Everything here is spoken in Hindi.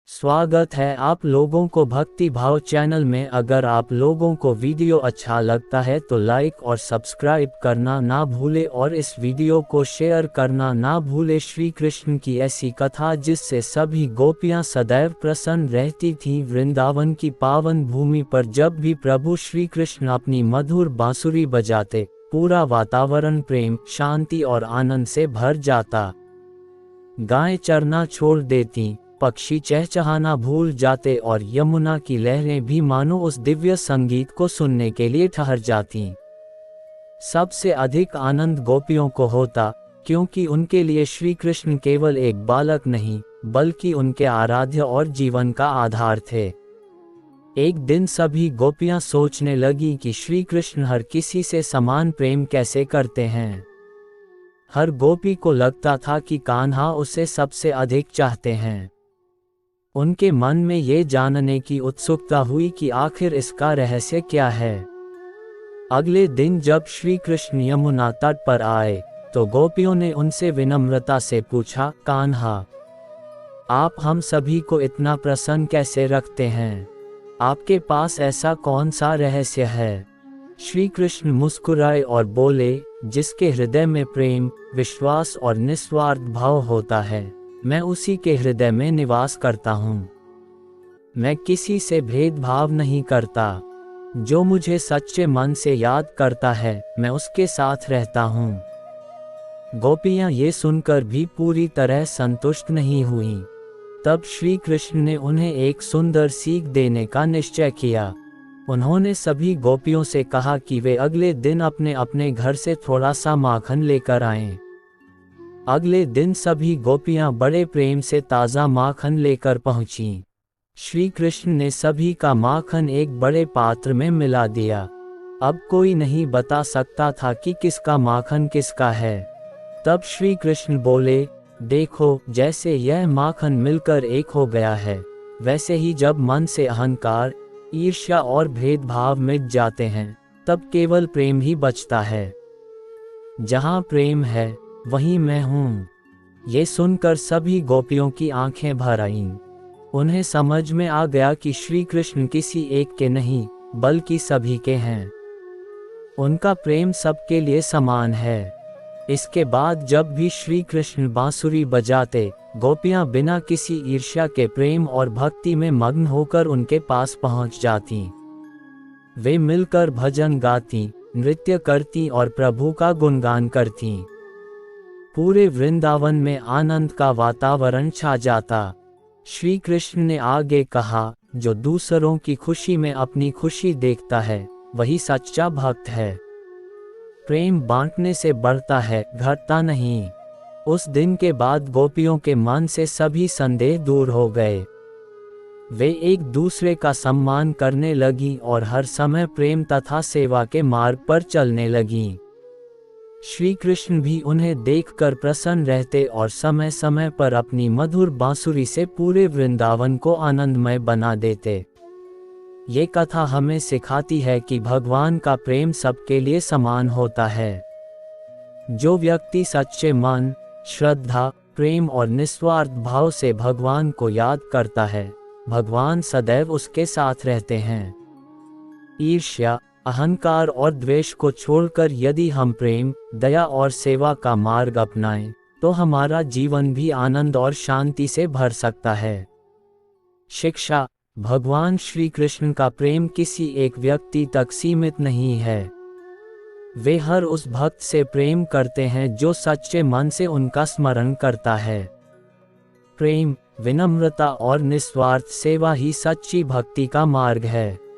स्वागत है आप लोगों को भक्ति भाव चैनल में। अगर आप लोगों को वीडियो अच्छा लगता है तो लाइक और सब्सक्राइब करना ना भूले और इस वीडियो को शेयर करना ना भूले। श्री कृष्ण की ऐसी कथा जिससे सभी गोपियां सदैव प्रसन्न रहती थीं। वृंदावन की पावन भूमि पर जब भी प्रभु श्री कृष्ण अपनी मधुर बांसुरी बजाते, पूरा वातावरण प्रेम, शांति और आनंद से भर जाता। गायें चरना छोड़ देती, पक्षी चहचहाना भूल जाते और यमुना की लहरें भी मानो उस दिव्य संगीत को सुनने के लिए ठहर जातीं। सबसे अधिक आनंद गोपियों को होता, क्योंकि उनके लिए श्री कृष्ण केवल एक बालक नहीं, बल्कि उनके आराध्य और जीवन का आधार थे। एक दिन सभी गोपियां सोचने लगी कि श्री कृष्ण हर किसी से समान प्रेम कैसे करते हैं। हर गोपी को लगता था कि कान्हा उसे सबसे अधिक चाहते हैं। उनके मन में ये जानने की उत्सुकता हुई कि आखिर इसका रहस्य क्या है। अगले दिन जब श्री कृष्ण यमुना तट पर आए तो गोपियों ने उनसे विनम्रता से पूछा, कान्हा, आप हम सभी को इतना प्रसन्न कैसे रखते हैं? आपके पास ऐसा कौन सा रहस्य है? श्री कृष्ण मुस्कुराए और बोले, जिसके हृदय में प्रेम, विश्वास और निस्वार्थ भाव होता है, मैं उसी के हृदय में निवास करता हूँ। मैं किसी से भेदभाव नहीं करता। जो मुझे सच्चे मन से याद करता है, मैं उसके साथ रहता हूँ। गोपियाँ ये सुनकर भी पूरी तरह संतुष्ट नहीं हुईं। तब श्री कृष्ण ने उन्हें एक सुंदर सीख देने का निश्चय किया। उन्होंने सभी गोपियों से कहा कि वे अगले दिन अपने अपने घर से थोड़ा सा माखन लेकर आएं। अगले दिन सभी गोपियां बड़े प्रेम से ताज़ा माखन लेकर पहुंचीं। श्री कृष्ण ने सभी का माखन एक बड़े पात्र में मिला दिया। अब कोई नहीं बता सकता था कि किसका माखन किसका है। तब श्री कृष्ण बोले, देखो, जैसे यह माखन मिलकर एक हो गया है, वैसे ही जब मन से अहंकार, ईर्ष्या और भेदभाव मिट जाते हैं, तब केवल प्रेम ही बचता है। जहाँ प्रेम है, वहीं मैं हूँ। ये सुनकर सभी गोपियों की आंखें भर आईं। उन्हें समझ में आ गया कि श्री कृष्ण किसी एक के नहीं, बल्कि सभी के हैं। उनका प्रेम सबके लिए समान है। इसके बाद जब भी श्री कृष्ण बांसुरी बजाते, गोपियां बिना किसी ईर्ष्या के प्रेम और भक्ति में मग्न होकर उनके पास पहुंच जातीं। वे मिलकर भजन गाती, नृत्य करती और प्रभु का गुणगान करती। पूरे वृंदावन में आनंद का वातावरण छा जाता। श्री कृष्ण ने आगे कहा, जो दूसरों की खुशी में अपनी खुशी देखता है, वही सच्चा भक्त है। प्रेम बांटने से बढ़ता है, घटता नहीं। उस दिन के बाद गोपियों के मन से सभी संदेह दूर हो गए। वे एक दूसरे का सम्मान करने लगीं और हर समय प्रेम तथा सेवा के मार्ग पर चलने लगीं। श्री कृष्ण भी उन्हें देखकर प्रसन्न रहते और समय समय पर अपनी मधुर बांसुरी से पूरे वृंदावन को आनंदमय बना देते। ये कथा हमें सिखाती है कि भगवान का प्रेम सबके लिए समान होता है। जो व्यक्ति सच्चे मन, श्रद्धा, प्रेम और निस्वार्थ भाव से भगवान को याद करता है, भगवान सदैव उसके साथ रहते हैं। ईर्ष्या, अहंकार और द्वेष को छोड़कर यदि हम प्रेम, दया और सेवा का मार्ग अपनाएं, तो हमारा जीवन भी आनंद और शांति से भर सकता है। शिक्षा: भगवान श्री कृष्ण का प्रेम किसी एक व्यक्ति तक सीमित नहीं है। वे हर उस भक्त से प्रेम करते हैं जो सच्चे मन से उनका स्मरण करता है। प्रेम, विनम्रता और निस्वार्थ सेवा ही सच्ची भक्ति का मार्ग है।